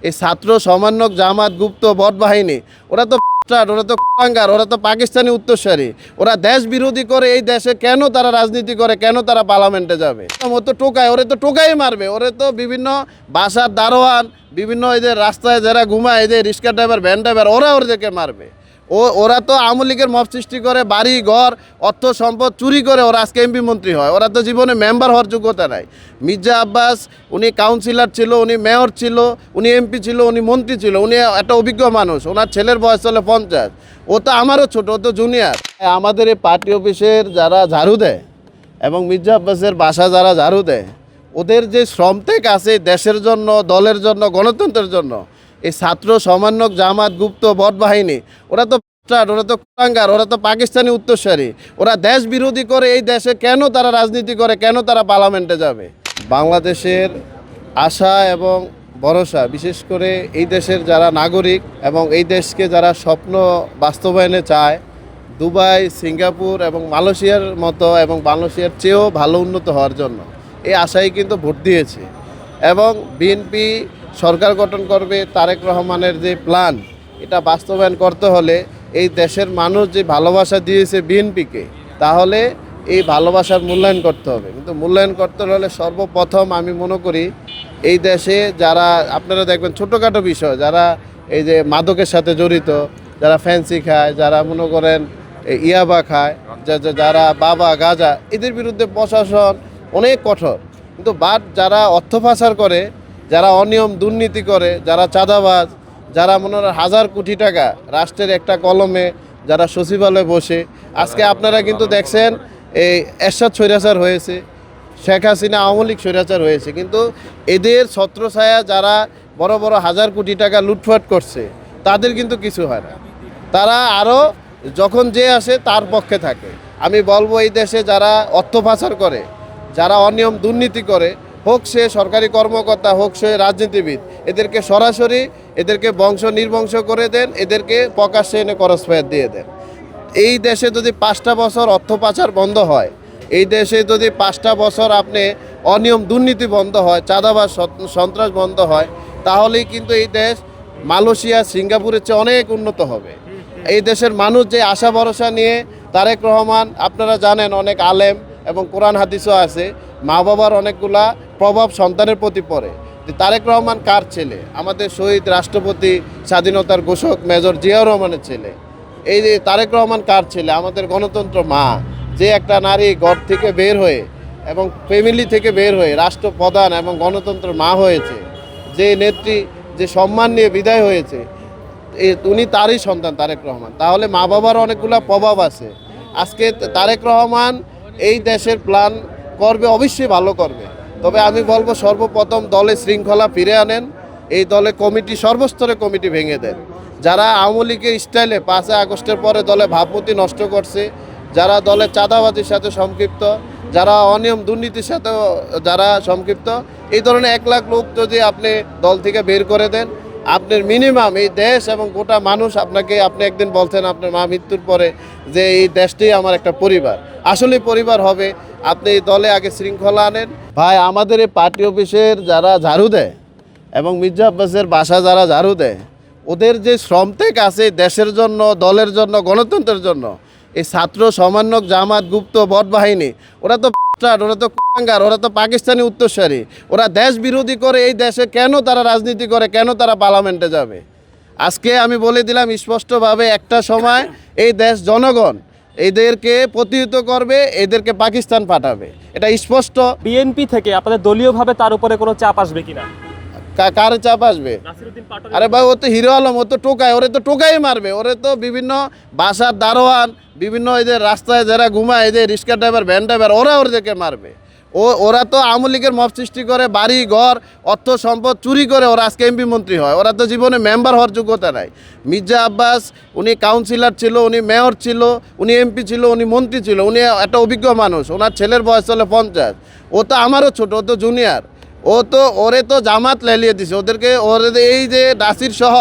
এই ছাত্র সমন্বয়ক জামাত গুপ্ত বট বাহিনী ওরা তো ওরা তো কুলাঙ্গার, ওরা তো পাকিস্তানি উত্তরসূরি। ওরা দেশ বিরোধী করে এই দেশে কেন তারা রাজনীতি করে, কেন তারা পার্লামেন্টে যাবে? ও তো টোকায়, ওরে তো টোকাই মারবে। ওরে তো বিভিন্ন বাসার দারোয়ান, বিভিন্ন এই যে রাস্তায় যারা ঘুমায়, এই যে রিক্সা ড্রাইভার, ভ্যান ড্রাইভার, ওদেরকে মারবে। ওরা তো আওয়ামী লীগের মব সৃষ্টি করে, বাড়ি ঘর অর্থ সম্পদ চুরি করে ওরা আজকে এমপি মন্ত্রী হয়। ওরা তো জীবনে মেম্বার হওয়ার যোগ্যতা নাই। মির্জা আব্বাস উনি কাউন্সিলর ছিল, উনি মেয়র ছিল, উনি এমপি ছিল, উনি মন্ত্রী ছিল, উনি একটা অভিজ্ঞ মানুষ। ওনার ছেলের বয়স চলে 50। ও তো আমারও ছোট, ও তো জুনিয়র। আমাদের এই পার্টি অফিসের যারা ঝাড়ু দেয় এবং মির্জা আব্বাসের বাসা যারা ঝাড়ু দেয়, ওদের যে শ্রম ত্যাগ আছে দেশের জন্য, দলের জন্য, গণতন্ত্রের জন্য, এই ছাত্র সমন্বয়ক জামাত গুপ্ত বট বাহিনী ওরা তো কুলাঙ্গার, ওরা তো পাকিস্তানি উত্তরসূরি। ওরা দেশ বিরোধী করে এই দেশে কেন তারা রাজনীতি করে, কেন তারা পার্লামেন্টে যাবে? বাংলাদেশের আশা এবং ভরসা, বিশেষ করে এই দেশের যারা নাগরিক এবং এই দেশকে যারা স্বপ্ন বাস্তবায়নে চায়, দুবাই, সিঙ্গাপুর এবং মালয়েশিয়ার মতো এবং মালয়েশিয়ার চেয়েও ভালো উন্নত হওয়ার জন্য এই আশাই কিন্তু ভোট দিয়েছে। এবং বিএনপি সরকার গঠন করবে, তারেক রহমানের যে প্ল্যান, এটা বাস্তবায়ন করতে হলে এই দেশের মানুষ যে ভালোবাসা দিয়েছে বিএনপিকে, তাহলে এই ভালোবাসার মূল্যায়ন করতে হবে। কিন্তু মূল্যায়ন করতে হলে সর্বপ্রথম আমি মনে করি এই দেশে যারা, আপনারা দেখবেন ছোটোখাটো বিষয়, যারা এই যে মাদকের সাথে জড়িত, যারা ফ্যান্সি খায়, যারা মনে করেন ইয়াবা খায়, যারা বাবা গাঁজা, এদের বিরুদ্ধে প্রশাসন অনেক কঠোর। কিন্তু যারা অর্থ পাচার করে, যারা অনিয়ম দুর্নীতি করে, যারা চাঁদাবাজ, যারা মনে হয় হাজার কোটি টাকা রাষ্ট্রের একটা কলমে যারা সচিবালয়ে বসে, আজকে আপনারা কিন্তু দেখছেন এই এরশাদ স্বৈরাচার হয়েছে, শেখ হাসিনা আওয়ামী লীগ স্বৈরাচার হয়েছে, কিন্তু এদের ছত্রছায়া যারা বড় বড় হাজার কোটি টাকা লুটফাট করছে, তাদের কিন্তু কিছু হয় না। তারা আরও যখন যে আসে তার পক্ষে থাকে। আমি বলবো এই দেশে যারা অর্থ পাচার করে, যারা অনিয়ম দুর্নীতি করে, হোক সে সরকারি কর্মকর্তা, হোক সে রাজনীতিবিদ, এদেরকে সরাসরি এদেরকে বংশ নির্বংশ করে দেন, এদেরকে প্রকাশ্যে এনে করসফায়ার দিয়ে দেন। এই দেশে যদি 5টা বছর অর্থ পাচার বন্ধ হয়, এই দেশে যদি 5টা বছর আপনি অনিয়ম দুর্নীতি বন্ধ হয়, চাঁদাবাজ সন্ত্রাস বন্ধ হয়, তাহলেই কিন্তু এই দেশ মালয়েশিয়া, সিঙ্গাপুরের চেয়ে অনেক উন্নত হবে। এই দেশের মানুষ যে আশা ভরসা নিয়ে, তারেক রহমান আপনারা জানেন অনেক আলেম এবং কোরআন হাদিসও আছে, মা বাবার অনেকগুলা প্রভাব সন্তানের প্রতি পড়ে। তারেক রহমান কার ছেলে? আমাদের শহীদ রাষ্ট্রপতি, স্বাধীনতার ঘোষক মেজর জিয়াউর রহমানের ছেলে। এই যে তারেক রহমান কার ছেলে? আমাদের গণতন্ত্র মা। যে একটা নারী ঘর থেকে বের হয়ে এবং ফ্যামিলি থেকে বের হয়ে রাষ্ট্রপ্রধান এবং গণতন্ত্র মা হয়েছে, যে নেত্রী যে সম্মান নিয়ে বিদায় হয়েছে, উনি তারই সন্তান তারেক রহমান। তাহলে মা বাবার অনেকগুলা প্রভাব আছে। আজকে তারেক রহমান এই দেশের প্ল্যান করবে, অবশ্যই ভালো করবে। তবে আমি বলবো সর্বপ্রথম দলে শৃঙ্খলা ফিরে আনেন। এই দলে কমিটি, সর্বস্তরে কমিটি ভেঙে দেন। যারা আওয়ামী লীগের স্টাইলে 5 আগস্টের পরে দলে ভাবমূর্তি নষ্ট করছে, যারা দলে চাঁদাবাজির সাথে সম্পৃক্ত, যারা অনিয়ম দুর্নীতির সাথে যারা সম্পৃক্ত, এই ধরনের 1 লাখ লোক যদি আপনি দল থেকে বের করে দেন, আপনার মিনিমাম এই দেশ এবং গোটা মানুষ আপনি একদিন বলছেন আপনার মা মৃত্যুর পরে যে এই দেশটাই আমার একটা পরিবার, আসলে পরিবার হবে। আপনি এই দলে আগে শৃঙ্খলা আনেন। ভাই, আমাদের এই পার্টি অফিসের যারা ঝাড়ু দেয় এবং মির্জা আব্বাসের বাসা যারা ঝাড়ু দেয়, ওদের যে শ্রম ত্যাগ আছে দেশের জন্য, দলের জন্য, গণতন্ত্রের জন্য, এই ছাত্র সমন্বয়ক জামাত গুপ্ত বট বাহিনী ওরা তো কুলাঙ্গার, ওরা তো পাকিস্তানি উত্তরসূরি। ওরা দেশ বিরোধী করে এই দেশে কেন তারা রাজনীতি করে, কেন তারা পার্লামেন্টে যাবে? আজকে আমি বলে দিলাম স্পষ্টভাবে, একটা সময় এই দেশ জনগণ এদেরকে প্রতিহত করবে, এদেরকে পাকিস্তান পাঠাবে, এটা স্পষ্ট। বিএনপি থেকে আপনাদের দলীয়ভাবে তার উপরে কোনো চাপ আসবে কিনা? কার চাপ আসবে? আরে ভাই, ও তো হিরো আলম, ও তো টোকায়, ওরে তো টোকাই মারবে। ওরে তো বিভিন্ন বাসার দারোয়ান, বিভিন্ন এই যে রাস্তায় যারা ঘুমায়, এই যে রিক্সা ড্রাইভার, ভ্যান ড্রাইভার, ওদেরকে মারবে। ওরা তো আওয়ামী লীগের মব সৃষ্টি করে, বাড়ি ঘর অর্থ সম্পদ চুরি করে ওরা আজকে এমপি মন্ত্রী হয়। ওরা তো জীবনে মেম্বার হওয়ার যোগ্যতা নাই। মির্জা আব্বাস উনি কাউন্সিলর ছিল, উনি মেয়র ছিল, উনি এমপি ছিল, উনি মন্ত্রী ছিল, উনি একটা অভিজ্ঞ মানুষ। ওনার ছেলের বয়স চলে 50। ও তো আমারও ছোট, ও তো জুনিয়র। ওরে তো জামাত লেলিয়ে দিছে ওদেরকে। এই যে নাসির সহ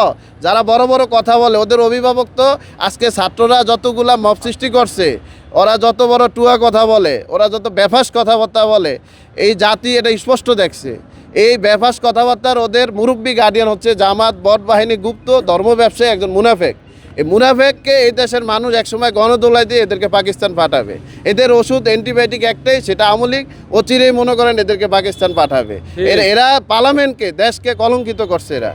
যারা বড় বড় কথা বলে, ওদের অভিভাবক তো আজকে ছাত্ররা যতগুলা মব সৃষ্টি করছে, ওরা যত বড় টুয়া কথা বলে, ওরা যত বেফাস কথাবার্তা বলে, এই জাতি এটা স্পষ্ট দেখছে। এই বেফাস কথাবার্তার ওদের মুরব্বী গার্ডিয়ান হচ্ছে জামাত বট বাহিনী গুপ্ত ধর্ম ব্যবসায়ী একজন মুনাফেক। এই মুনাফেককে এই দেশের মানুষ একসময় গণদোলায় দিয়ে এদেরকে পাকিস্তান পাঠাবে। এদের ওষুধ অ্যান্টিবায়োটিক একটাই, সেটা আমলিক, অচিরেই মনে করেন এদেরকে পাকিস্তান পাঠাবে। এরা পার্লামেন্টকে দেশকে কলঙ্কিত করছে এরা।